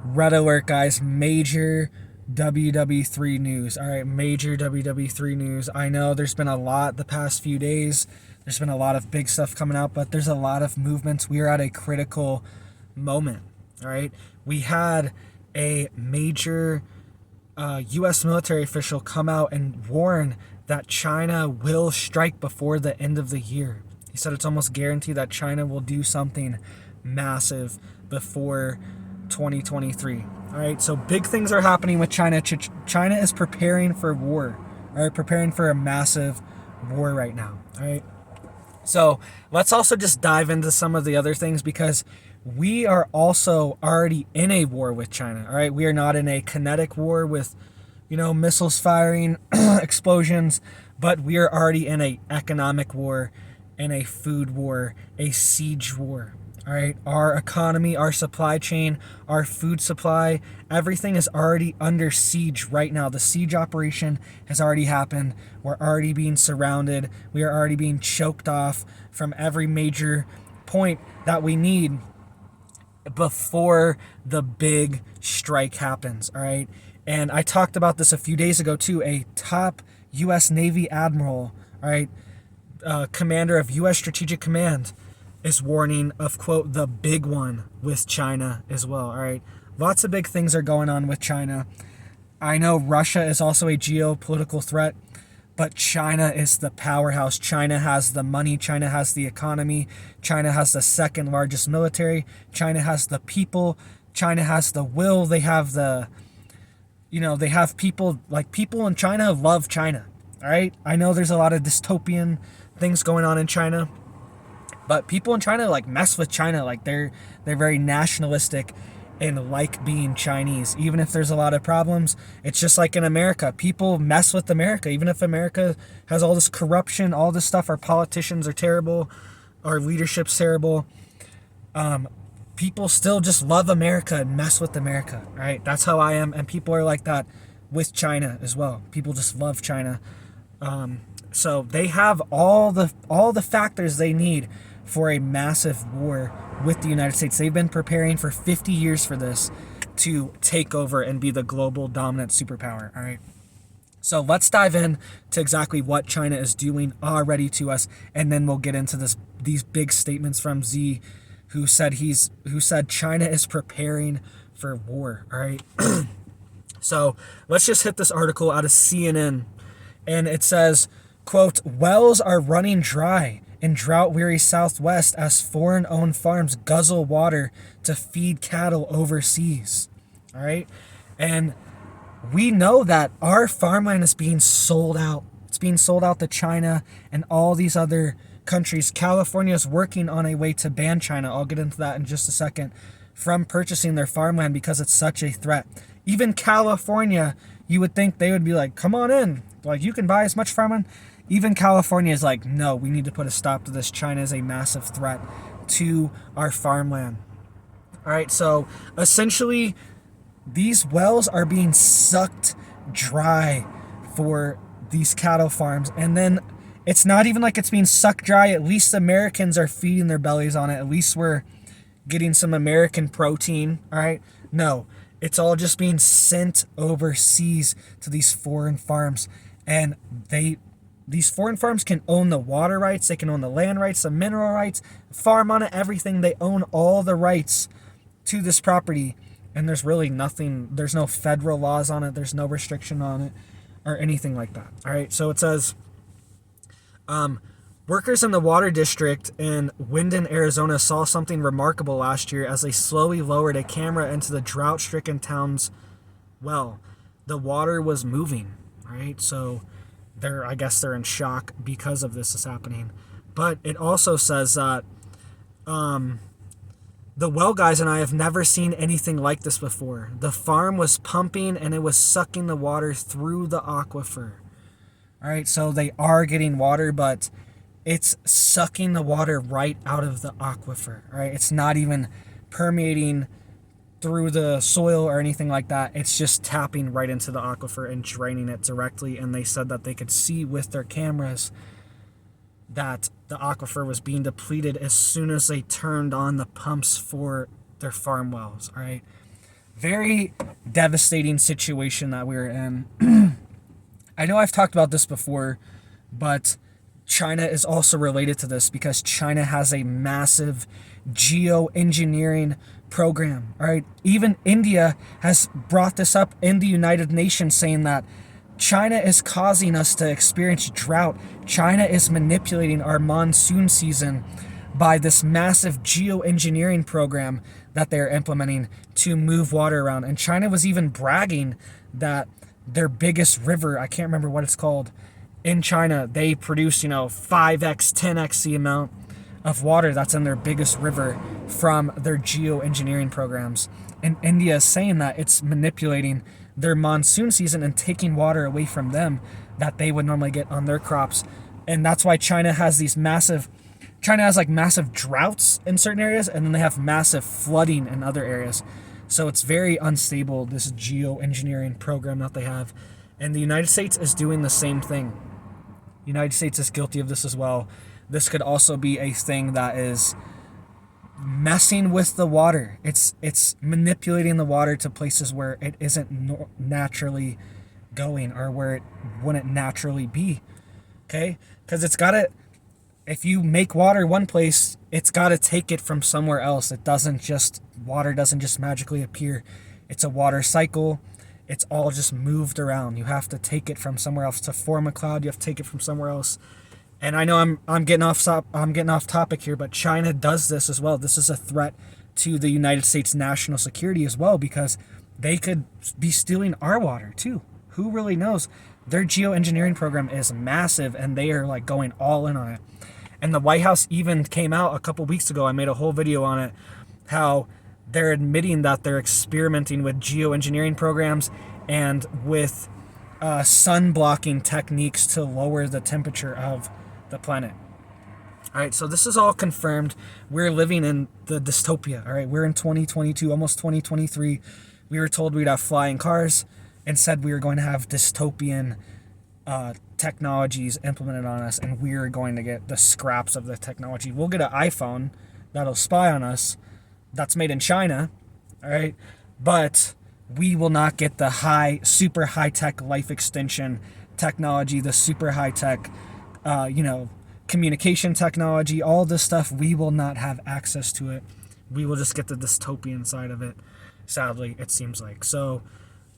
Red alert, guys. Major WW3 news. All right, major WW3 news. I know there's been a lot the past few days. There's been a lot of big stuff coming out, but there's a lot of movements. We are at a critical moment. All right, we had a major U.S. military official come out and warn that China will strike before the end of the year. He said it's almost guaranteed that China will do something massive before 2023. All right, so big things are happening with China. China is preparing for war. All right, preparing for a massive war right now. All right, so let's also just dive into some of the other things because we are also already in a war with China. All right, we are not in a kinetic war with, missiles firing, explosions, but we are already in a economic war, in a food war, a siege war. All right, our economy, our supply chain, our food supply, everything is already under siege right now. The siege operation has already happened. We're already being surrounded. We are already being choked off from every major point that we need before the big strike happens. All right, and I talked about this a few days ago too. A top U.S. Navy admiral, all right, commander of U.S. Strategic Command, is warning of, quote, the big one with China as well. All right, lots of big things are going on with China. I know Russia is also a geopolitical threat, but China is the powerhouse. China has the money. China has the economy. China has the second largest military. China has the people. China has the will. They have they have people in China love China. All right, I know there's a lot of dystopian things going on in China, but people in China mess with China. They're very nationalistic and like being Chinese. Even if there's a lot of problems, it's just like in America. People mess with America. Even if America has all this corruption, all this stuff, our politicians are terrible, our leadership's terrible. People still just love America and mess with America. Right? That's how I am, and people are like that with China as well. People just love China. So they have all the factors they need for a massive war with the United States. They've been preparing for 50 years for this to take over and be the global dominant superpower. All right. So let's dive in to exactly what China is doing already to us, and then we'll get into these big statements from Z, who said China is preparing for war. All right. So let's just hit this article out of CNN, and it says, quote, wells are running dry in drought-weary Southwest as foreign-owned farms guzzle water to feed cattle overseas. All right? And we know that our farmland is being sold out. It's being sold out to China and all these other countries. California is working on a way to ban China, I'll get into that in just a second, from purchasing their farmland because it's such a threat. Even California, you would think they would be like, come on in. You can buy as much farmland. Even California is like, no, we need to put a stop to this. China is a massive threat to our farmland. All right, so essentially, these wells are being sucked dry for these cattle farms. And then it's not even like it's being sucked dry. At least Americans are feeding their bellies on it. At least we're getting some American protein. All right, no, it's all just being sent overseas to these foreign farms. And these foreign farms can own the water rights, they can own the land rights, the mineral rights, farm on it, everything. They own all the rights to this property, and there's really nothing, there's no federal laws on it, there's no restriction on it, or anything like that. All right, so it says, workers in the water district in Wyndon, Arizona saw something remarkable last year as they slowly lowered a camera into the drought-stricken town's well. The water was moving, all right, so I guess they're in shock because of this is happening. But it also says that the well guys and I have never seen anything like this before. The farm was pumping and it was sucking the water through the aquifer. All right, so they are getting water, but it's sucking the water right out of the aquifer. All right, it's not even permeating through the soil or anything like that. It's just tapping right into the aquifer and draining it directly. And they said that they could see with their cameras that the aquifer was being depleted as soon as they turned on the pumps for their farm wells. All right. very devastating situation that we're in. I know I've talked about this before, but China is also related to this because China has a massive geoengineering program. All right. Even India has brought this up in the United Nations, saying that China is causing us to experience drought. China is manipulating our monsoon season by this massive geoengineering program that they're implementing to move water around. And China was even bragging that their biggest river, I can't remember what it's called, in China, they produce, 5x, 10x the amount of water that's in their biggest river from their geoengineering programs. And India is saying that it's manipulating their monsoon season and taking water away from them that they would normally get on their crops. And that's why China has like massive droughts in certain areas, and then they have massive flooding in other areas. So it's very unstable, this geoengineering program that they have. And the United States is doing the same thing. The United States is guilty of this as well. This could also be a thing that is messing with the water. It's manipulating the water to places where it isn't naturally going, or where it wouldn't naturally be. Okay? Because if you make water one place, it's got to take it from somewhere else. Water doesn't just magically appear. It's a water cycle. It's all just moved around. You have to take it from somewhere else to form a cloud. You have to take it from somewhere else. And I know I'm getting off topic here, but China does this as well. This is a threat to the United States national security as well, because they could be stealing our water too. Who really knows? Their geoengineering program is massive, and they are like going all in on it. And the White House even came out a couple weeks ago. I made a whole video on it, how they're admitting that they're experimenting with geoengineering programs and with sun blocking techniques to lower the temperature of the planet. All right, so this is all confirmed. We're living in the dystopia. All right, we're in 2022, almost 2023. We were told we'd have flying cars. Instead, we were going to have dystopian technologies implemented on us, and we're going to get the scraps of the technology. We'll get an iPhone that'll spy on us, that's made in China, all right? But we will not get the super high-tech life extension technology, the super high-tech, communication technology, all this stuff. We will not have access to it. We will just get the dystopian side of it, sadly, it seems like. So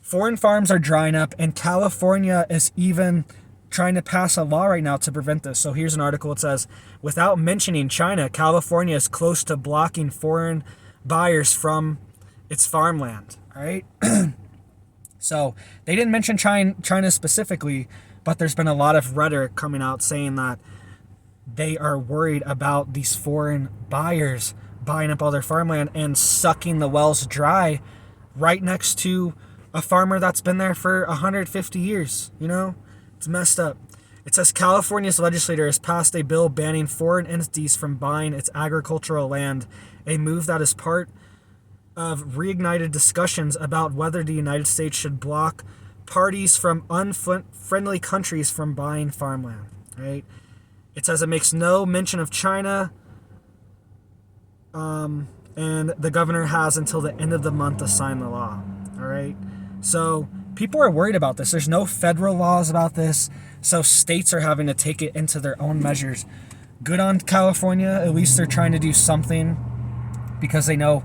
foreign farms are drying up, and California is even trying to pass a law right now to prevent this. So here's an article. It says, without mentioning China, California is close to blocking foreign buyers from its farmland. All right. So they didn't mention China specifically, but there's been a lot of rhetoric coming out saying that they are worried about these foreign buyers buying up all their farmland and sucking the wells dry right next to a farmer that's been there for 150 years. It's messed up. It says California's legislature has passed a bill banning foreign entities from buying its agricultural land, a move that is part of reignited discussions about whether the United States should block parties from unfriendly countries from buying farmland. Right? It says it makes no mention of China, and the governor has until the end of the month to sign the law. All right? So people are worried about this. There's no federal laws about this, so states are having to take it into their own measures. Good on California. At least they're trying to do something, because they know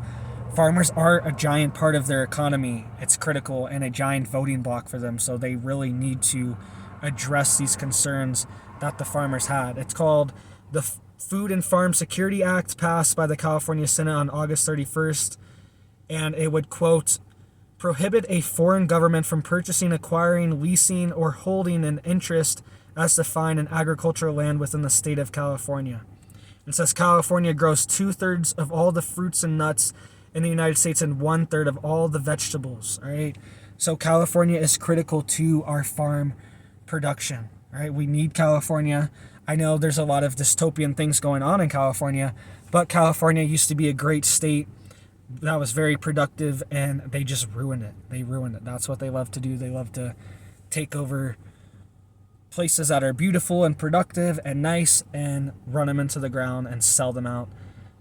farmers are a giant part of their economy. It's critical and a giant voting block for them, so they really need to address these concerns that the farmers had. It's called the Food and Farm Security Act, passed by the California Senate on August 31st, and it would, quote, prohibit a foreign government from purchasing, acquiring, leasing, or holding an interest as defined in agricultural land within the state of California. It says California grows 2/3 of all the fruits and nuts in the United States and 1/3 of all the vegetables. All right. So California is critical to our farm production. All right. We need California. I know there's a lot of dystopian things going on in California, but California used to be a great state that was very productive, and they just ruined it. They ruined it. That's what they love to do. They love to take over places that are beautiful and productive and nice and run them into the ground and sell them out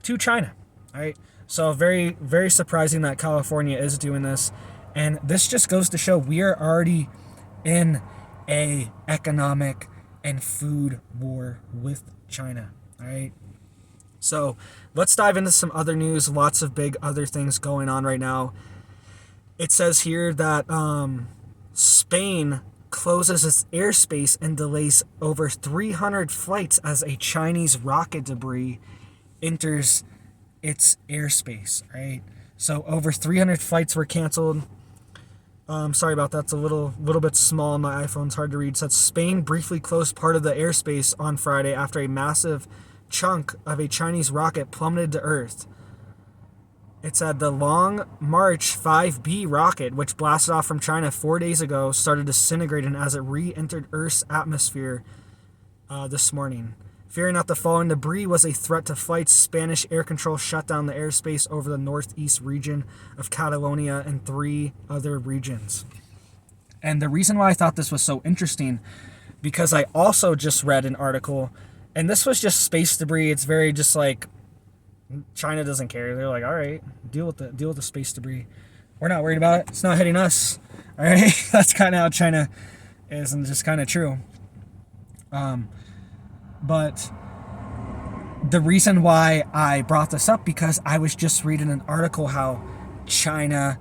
to China. All right. So very, very surprising that California is doing this. And this just goes to show we are already in a economic and food war with China. All right. So let's dive into some other news. Lots of big other things going on right now. It says here that Spain closes its airspace and delays over 300 flights as a Chinese rocket debris enters its airspace, right? So over 300 flights were canceled. Sorry about that. It's a little bit small on my iPhone. It's hard to read. It says Spain briefly closed part of the airspace on Friday after a massive chunk of a Chinese rocket plummeted to Earth. It said the Long March 5B rocket, which blasted off from China 4 days ago, started disintegrating as it re-entered Earth's atmosphere this morning. Fearing that the falling debris was a threat to flights, Spanish air control shut down the airspace over the northeast region of Catalonia and 3 other regions. And the reason why I thought this was so interesting, because I also just read an article, and this was just space debris. It's very just like China doesn't care. They're like, all right, deal with the space debris. We're not worried about it. It's not hitting us. All right, that's kind of how China is, and just kind of true. But the reason why I brought this up, because I was just reading an article how China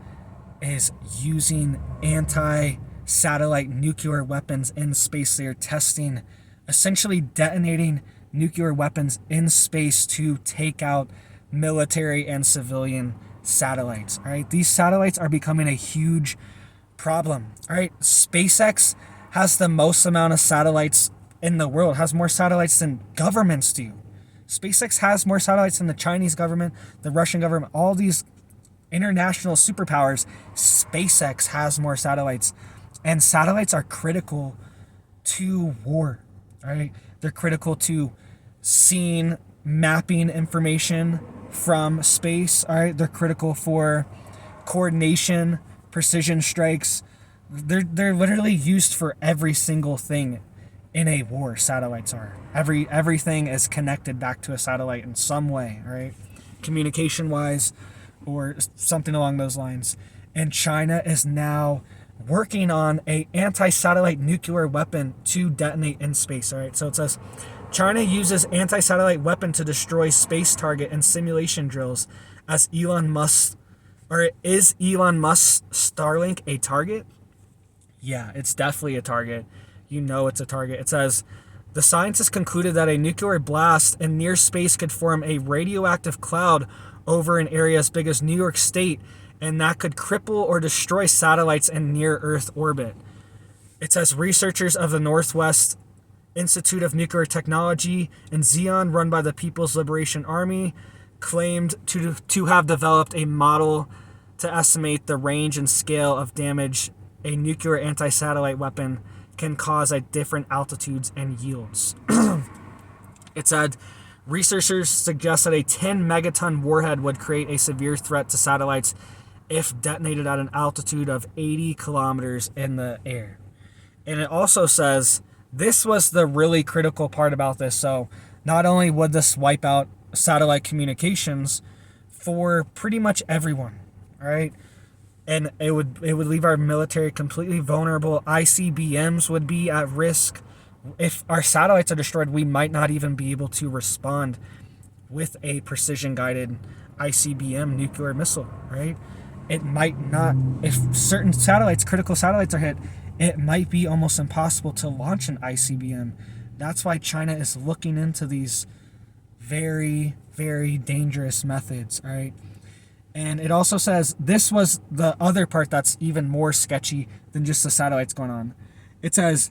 is using anti-satellite nuclear weapons in space. They are testing, essentially detonating nuclear weapons in space to take out military and civilian satellites. All right, these satellites are becoming a huge problem. All right, SpaceX has the most amount of satellites in the world, has more satellites than governments do. SpaceX has more satellites than the Chinese government, the Russian government, all these international superpowers. SpaceX has more satellites, and satellites are critical to war. All right, they're critical to seeing, mapping information from space. All right, they're critical for coordination, precision strikes. They're literally used for every single thing in a war. Satellites are. Everything is connected back to a satellite in some way, all right? Communication wise or something along those lines. And China is now working on a anti-satellite nuclear weapon to detonate in space, all right? So it says China uses anti-satellite weapon to destroy space target in simulation drills as Elon Musk, or is Elon Musk's Starlink a target? Yeah, it's definitely a target. You know it's a target. It says, the scientists concluded that a nuclear blast in near space could form a radioactive cloud over an area as big as New York State, and that could cripple or destroy satellites in near-Earth orbit. It says researchers of the Northwest Institute of Nuclear Technology in Xi'an, run by the People's Liberation Army, claimed to have developed a model to estimate the range and scale of damage a nuclear anti-satellite weapon can cause at different altitudes and yields. It said researchers suggest that a 10 megaton warhead would create a severe threat to satellites if detonated at an altitude of 80 kilometers in the air. And it also says this was the really critical part about this. So not only would this wipe out satellite communications for pretty much everyone, all right? And it would leave our military completely vulnerable. ICBMs would be at risk. If our satellites are destroyed, we might not even be able to respond with a precision-guided ICBM nuclear missile, right? It might not, if certain satellites, critical satellites are hit, it might be almost impossible to launch an ICBM. That's why China is looking into these very, very dangerous methods, all right? And it also says this was the other part that's even more sketchy than just the satellites going on. It says,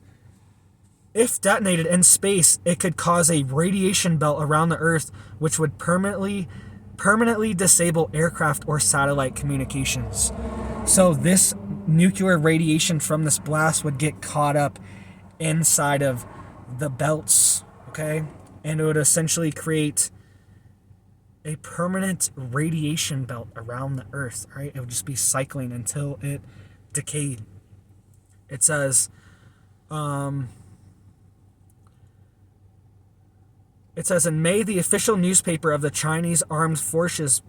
if detonated in space, it could cause a radiation belt around the Earth, which would permanently disable aircraft or satellite communications. So this nuclear radiation from this blast would get caught up inside of the belts, okay? And it would essentially create a permanent radiation belt around the Earth, right? It would just be cycling until it decayed. It says, in May, the official newspaper of the Chinese Armed Forces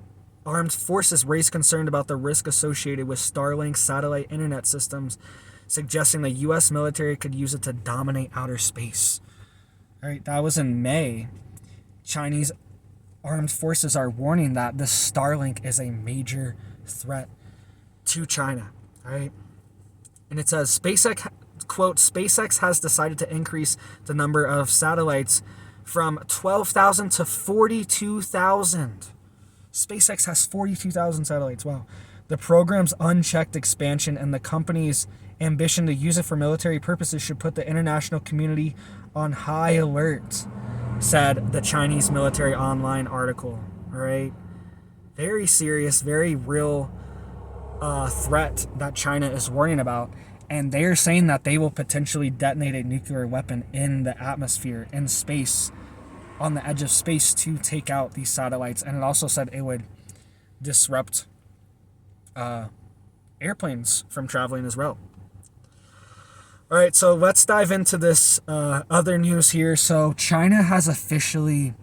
armed forces raised concern about the risk associated with Starlink satellite internet systems, suggesting the U.S. military could use it to dominate outer space. All right, that was in May. Chinese armed forces are warning that the Starlink is a major threat to China. All right, and it says SpaceX, quote, SpaceX has decided to increase the number of satellites from 12,000 to 42,000. SpaceX has 42,000 satellites. Wow. The program's unchecked expansion and the company's ambition to use it for military purposes should put the international community on high alert, said the Chinese military online article. All right. Very serious, very real threat that China is warning about. And they're saying that they will potentially detonate a nuclear weapon in the atmosphere, in space, on the edge of space to take out these satellites. And it also said it would disrupt airplanes from traveling as well. All right, so let's dive into this other news here. So China has officially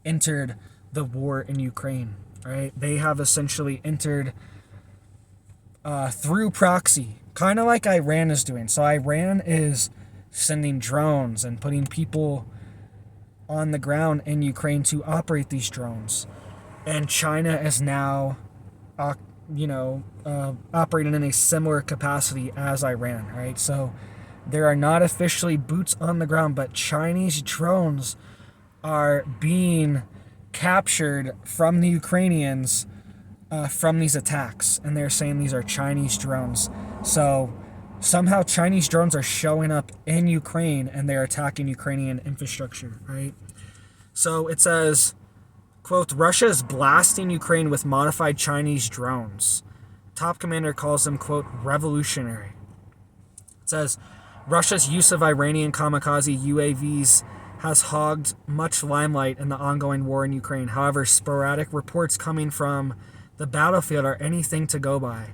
entered the war in Ukraine. All right, they have essentially entered through proxy, kind of like Iran is doing. So Iran is sending drones and putting people on the ground in Ukraine to operate these drones. And China is now, operating in a similar capacity as Iran, right? So there are not officially boots on the ground, but Chinese drones are being captured from the Ukrainians from these attacks. And they're saying these are Chinese drones. So somehow Chinese drones are showing up in Ukraine and they're attacking Ukrainian infrastructure, right? So it says, quote, Russia is blasting Ukraine with modified Chinese drones. Top commander calls them, quote, revolutionary. It says, Russia's use of Iranian kamikaze UAVs has hogged much limelight in the ongoing war in Ukraine. However, sporadic reports coming from the battlefield are anything to go by.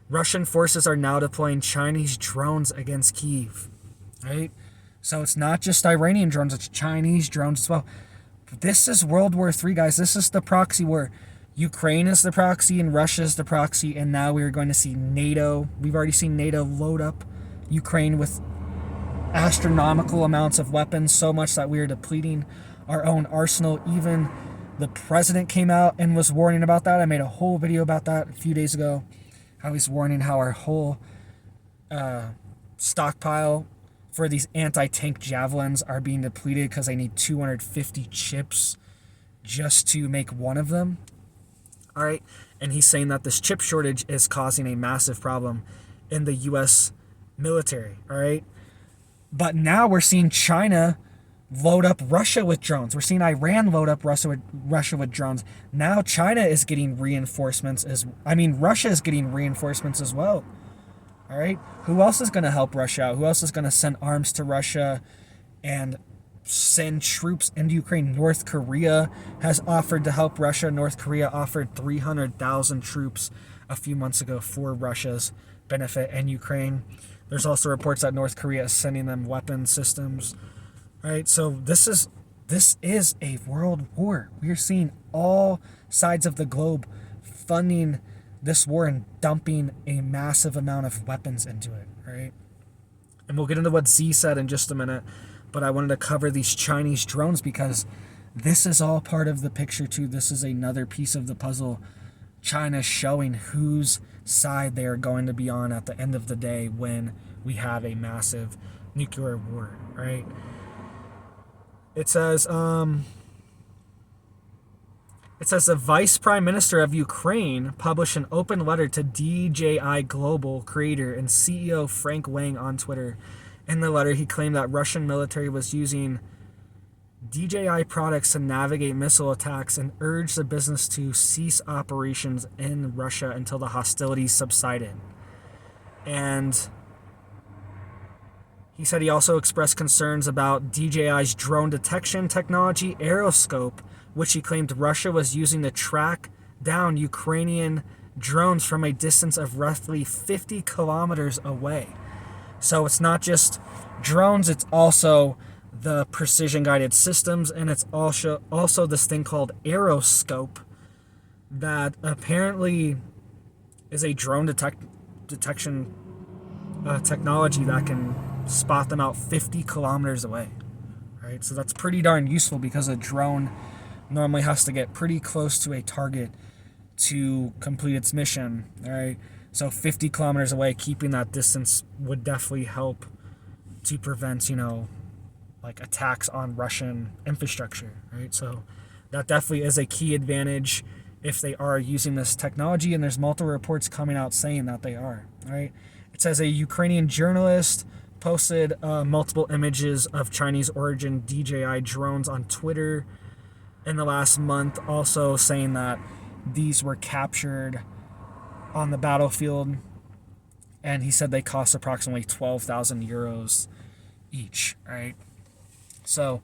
Russian forces are now deploying Chinese drones against Kyiv, right? So it's not just Iranian drones, it's Chinese drones as well. This is World War III, guys. This is the proxy war. Ukraine is the proxy and Russia is the proxy, and now we are going to see NATO. We've already seen NATO load up Ukraine with astronomical amounts of weapons, so much that we are depleting our own arsenal. Even the president came out and was warning about that. I made a whole video about that a few days ago, how he's warning how our whole stockpile for these anti-tank javelins are being depleted because they need 250 chips just to make one of them. All right. And he's saying that this chip shortage is causing a massive problem in the U.S. military. All right. But now we're seeing China load up Russia with drones. We're seeing Iran load up Russia with drones. Now China is getting reinforcements Russia is getting reinforcements as well. All right. Who else is going to help Russia out? Who else is going to send arms to Russia and send troops into Ukraine? North Korea has offered to help Russia. North Korea offered 300,000 troops a few months ago for Russia's benefit in Ukraine. There's also reports that North Korea is sending them weapon systems. All right, so this is a world war. We are seeing all sides of the globe funding this war and dumping a massive amount of weapons into it, right? And we'll get into what Z said in just a minute, but I wanted to cover these Chinese drones because this is all part of the picture too. This is another piece of the puzzle. China showing whose side they are going to be on at the end of the day when we have a massive nuclear war, right? It says the Vice Prime Minister of Ukraine published an open letter to DJI Global creator and CEO Frank Wang on Twitter. In the letter, he claimed that Russian military was using DJI products to navigate missile attacks and urged the business to cease operations in Russia until the hostilities subsided. And he said he also expressed concerns about DJI's drone detection technology, Aeroscope, which he claimed Russia was using to track down Ukrainian drones from a distance of roughly 50 kilometers away. So it's not just drones, it's also the precision-guided systems, and it's also this thing called Aeroscope that apparently is a drone detection technology that can spot them out 50 kilometers away. Right, so that's pretty darn useful because a drone normally has to get pretty close to a target to complete its mission. All right, so 50 kilometers away, keeping that distance would definitely help to prevent, like attacks on Russian infrastructure. Right, so that definitely is a key advantage if they are using this technology, and there's multiple reports coming out saying that they are. All right, it says a Ukrainian journalist posted multiple images of Chinese origin DJI drones on Twitter in the last month, also saying that these were captured on the battlefield, and he said they cost approximately 12,000 euros each. Right, so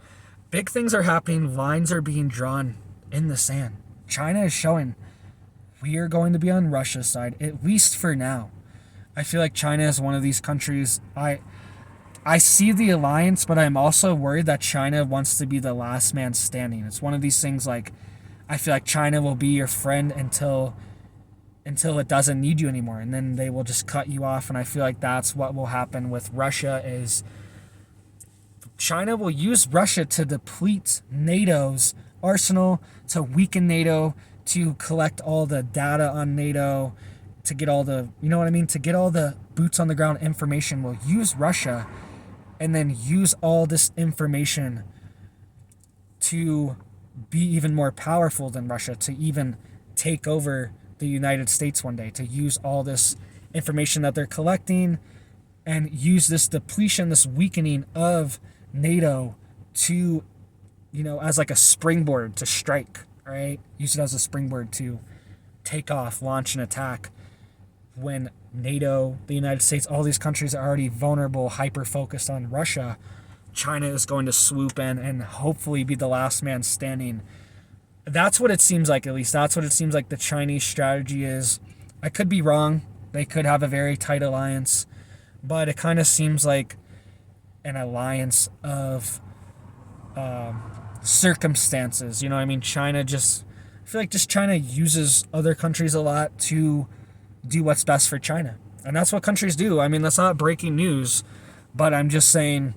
big things are happening. Lines are being drawn in the sand. China is showing we are going to be on Russia's side, at least for now. I feel like China is one of these countries. I see the alliance, but I'm also worried that China wants to be the last man standing. It's one of these things, like, I feel like China will be your friend until it doesn't need you anymore, and then they will just cut you off. And I feel like that's what will happen with Russia, is China will use Russia to deplete NATO's arsenal, to weaken NATO, to collect all the data on NATO, to get all the, to get all the boots on the ground information. Will use Russia and then use all this information to be even more powerful than Russia, to even take over the United States one day, to use all this information that they're collecting and use this depletion, this weakening of NATO to, as like a springboard to strike, right? Use it as a springboard to take off, launch an attack when NATO, the United States, all these countries are already vulnerable, hyper-focused on Russia. China is going to swoop in and hopefully be the last man standing. That's what it seems like, at least. That's what it seems like the Chinese strategy is. I could be wrong. They could have a very tight alliance, but it kind of seems like an alliance of circumstances. China just, I feel like just China uses other countries a lot to do what's best for China. And that's what countries do. That's not breaking news, but I'm just saying,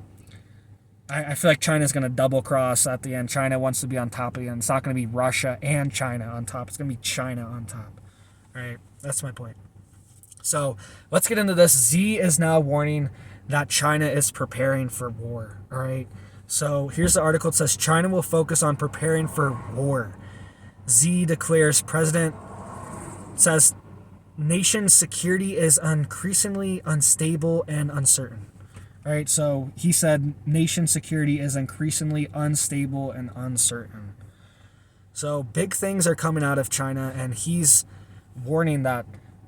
I feel like China's going to double cross at the end. China wants to be on top of the end. It's not going to be Russia and China on top. It's going to be China on top. All right, that's my point. So let's get into this. Z is now warning that China is preparing for war. All right, so here's the article. It says China will focus on preparing for war. Z declares president says nation security is increasingly unstable and uncertain. All right, so he said nation security is increasingly unstable and uncertain. So big things are coming out of China, and he's warning that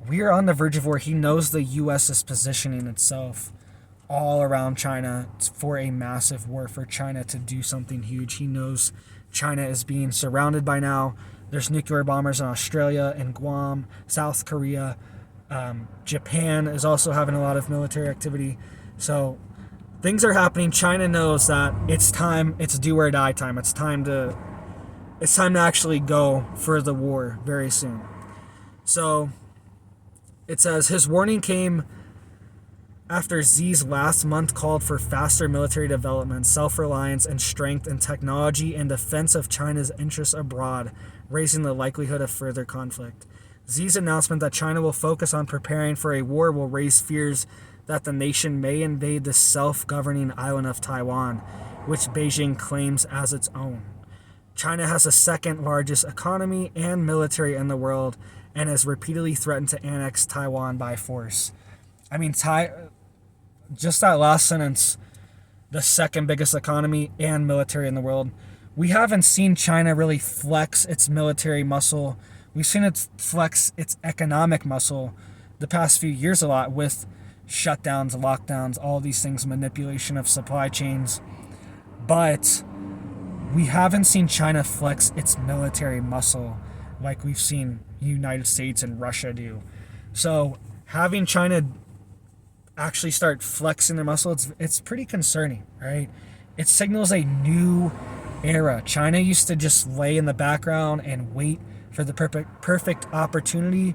we are on the verge of war. He knows the U.S. is positioning itself all around China for a massive war, for China to do something huge. He knows China is being surrounded by now. There's nuclear bombers in Australia and Guam, South Korea. Japan is also having a lot of military activity. So things are happening. China knows that it's time. It's do or die time. It's time to actually go for the war very soon. So it says his warning came after Xi's last month called for faster military development, self-reliance, and strength in technology and defense of China's interests abroad, raising the likelihood of further conflict. Xi's announcement that China will focus on preparing for a war will raise fears that the nation may invade the self-governing island of Taiwan, which Beijing claims as its own. China has the second largest economy and military in the world and has repeatedly threatened to annex Taiwan by force. Just that last sentence, the second biggest economy and military in the world. We haven't seen China really flex its military muscle. We've seen it flex its economic muscle the past few years a lot with shutdowns, lockdowns, all these things, manipulation of supply chains. But we haven't seen China flex its military muscle like we've seen the United States and Russia do. So having China actually start flexing their muscle, it's pretty concerning, right? It signals a new era. China used to just lay in the background and wait for the perfect opportunity.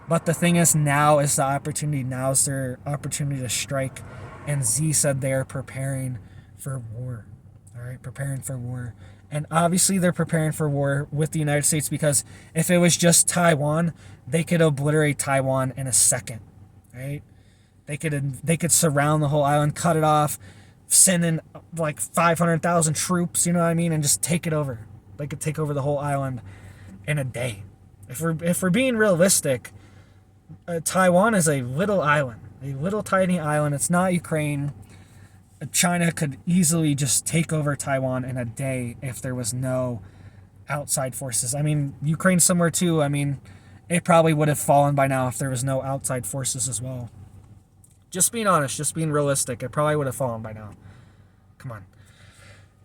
But the thing is, now is the opportunity. Now is their opportunity to strike. And Z said they are preparing for war. All right, preparing for war. And obviously they're preparing for war with the United States, because if it was just Taiwan, they could obliterate Taiwan in a second, right? They could surround the whole island, cut it off, send in like 500,000 troops, you know what I mean, and just take it over. They could take over the whole island in a day. If we're being realistic, Taiwan is a little island, a little tiny island. It's not Ukraine. China could easily just take over Taiwan in a day if there was no outside forces. I mean, Ukraine's somewhere too. I mean, it probably would have fallen by now if there was no outside forces as well. Just being honest, just being realistic, it probably would have fallen by now. Come on.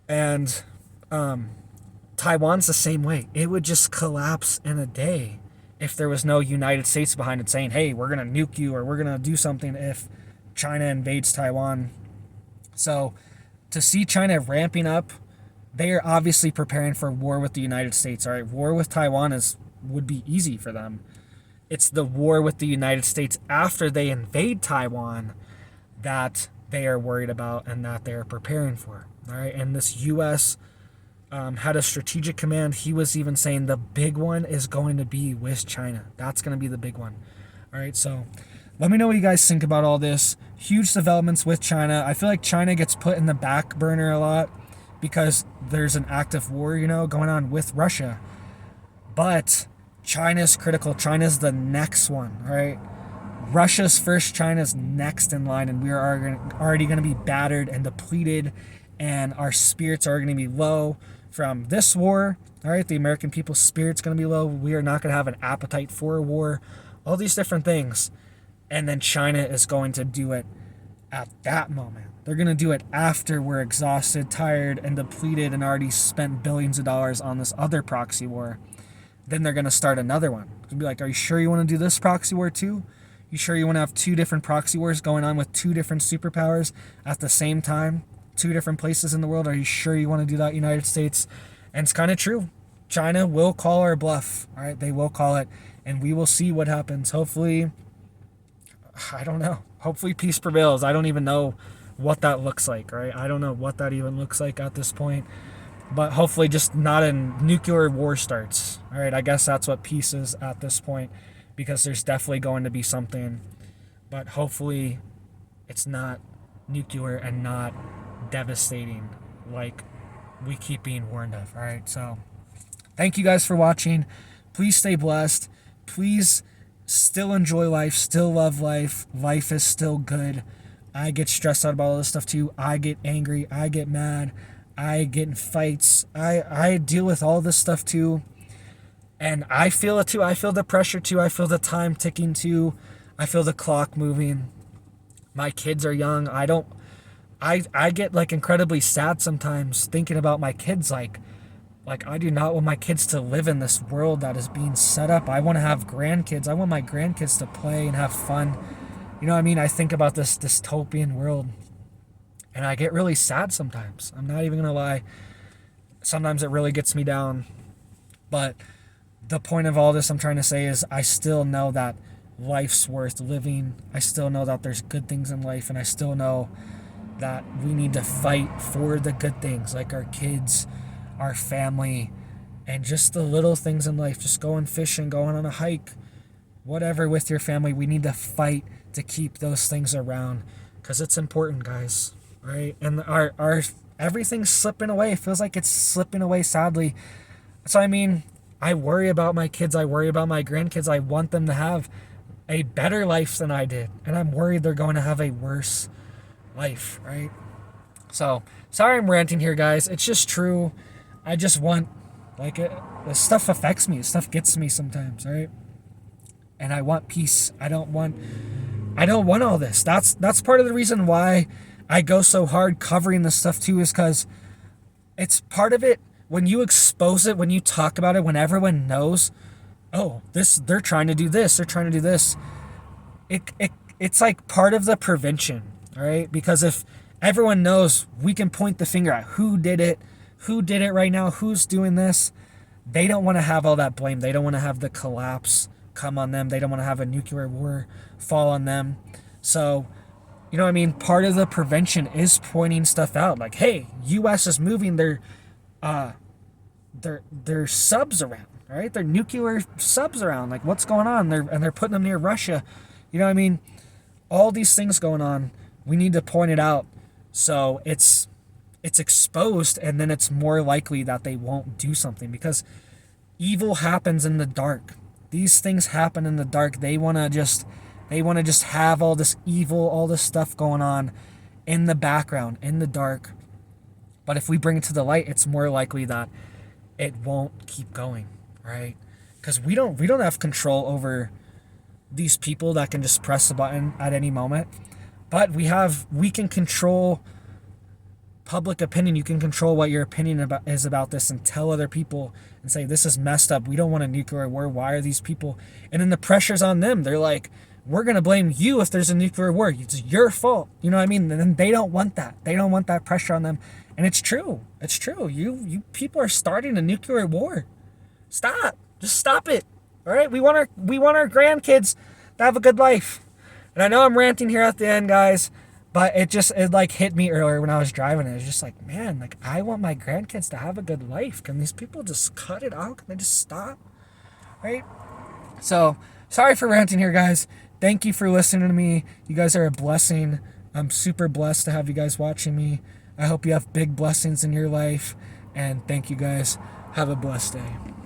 And Taiwan's the same way. It would just collapse in a day if there was no United States behind it saying, hey, we're going to nuke you, or we're going to do something if China invades Taiwan. So to see China ramping up, they are obviously preparing for war with the United States. All right, war with Taiwan would be easy for them. It's the war with the United States after they invade Taiwan that they are worried about and that they are preparing for. All right, and this U.S. Had a strategic command. He was even saying the big one is going to be with China. That's going to be the big one. All right, so let me know what you guys think about all this. Huge developments with China. I feel like China gets put in the back burner a lot because there's an active war, going on with Russia. But China's critical. China's the next one, right? Russia's first, China's next in line, and we are already going to be battered and depleted, and our spirits are going to be low from this war. All right, the American people's spirit's going to be low. We are not going to have an appetite for a war. All these different things. And then China is going to do it at that moment. They're going to do it after we're exhausted, tired, and depleted and already spent billions of dollars on this other proxy war. Then they're going to start another one. They'll be like, are you sure you want to do this proxy war too? You sure you want to have two different proxy wars going on with two different superpowers at the same time? Two different places in the world? Are you sure you want to do that, United States? And it's kind of true. China will call our bluff. All right, they will call it. And we will see what happens. Hopefully, I don't know. Hopefully peace prevails. I don't even know what that looks like, right? I don't know what that even looks like at this point. But hopefully just not a nuclear war starts. All right, I guess that's what peace is at this point, because there's definitely going to be something. But hopefully it's not nuclear and not devastating like we keep being warned of. All right, so thank you guys for watching. Please stay blessed. Please still enjoy life, still love life. Life is still good. I get stressed out about all this stuff too. I get angry. I get mad. I get in fights. I deal with all this stuff too. And I feel it too. I feel the pressure too. I feel the time ticking too. I feel the clock moving. My kids are young. I get like incredibly sad sometimes thinking about my kids. Like I do not want my kids to live in this world that is being set up. I want to have grandkids. I want my grandkids to play and have fun. You know what I mean? I think about this dystopian world and I get really sad sometimes. I'm not even going to lie. Sometimes it really gets me down. But the point of all this I'm trying to say is I still know that life's worth living. I still know that there's good things in life, and I still know that we need to fight for the good things, like our kids, our family, and just the little things in life. Just going fishing, going on a hike, whatever with your family. We need to fight to keep those things around because it's important, guys, right? And our everything's slipping away. It feels like it's slipping away, sadly. So, I mean, I worry about my kids. I worry about my grandkids. I want them to have a better life than I did. And I'm worried they're going to have a worse life, right? So, sorry I'm ranting here, guys. It's just true. I just want, this stuff affects me. Stuff gets me sometimes, right? And I want peace. I don't want all this. That's part of the reason why I go so hard covering this stuff too, is because it's part of it. When you expose it, when you talk about it, when everyone knows, oh, they're trying to do this, they're trying to do this. It's like part of the prevention, all right? Because if everyone knows, we can point the finger at who did it right now, who's doing this, they don't want to have all that blame. They don't want to have the collapse come on them. They don't want to have a nuclear war fall on them. So, you know what I mean? Part of the prevention is pointing stuff out. Like, hey, U.S. is moving their subs around, right? Their nuclear subs around. Like, what's going on? They're putting them near Russia. You know what I mean? All these things going on. We need to point it out so it's exposed, and then it's more likely that they won't do something, because evil happens in the dark. These things happen in the dark. They want to just have all this evil, all this stuff going on in the background, in the dark. But if we bring it to the light, it's more likely that it won't keep going, right? Because we don't have control over these people that can just press the button at any moment. But we can control public opinion. You can control what your opinion is about this, and tell other people and say, this is messed up. We don't want a nuclear war. Why are these people? And then the pressure's on them. They're like, we're going to blame you if there's a nuclear war. It's your fault. You know what I mean? And then they don't want that. They don't want that pressure on them. And it's true. It's true. You people are starting a nuclear war. Stop. Just stop it. All right? We want our grandkids to have a good life. And I know I'm ranting here at the end, guys, but it like hit me earlier when I was driving. It was just like, man, like, I want my grandkids to have a good life. Can these people just cut it out? Can they just stop? Right? So, sorry for ranting here, guys. Thank you for listening to me. You guys are a blessing. I'm super blessed to have you guys watching me. I hope you have big blessings in your life. And thank you, guys. Have a blessed day.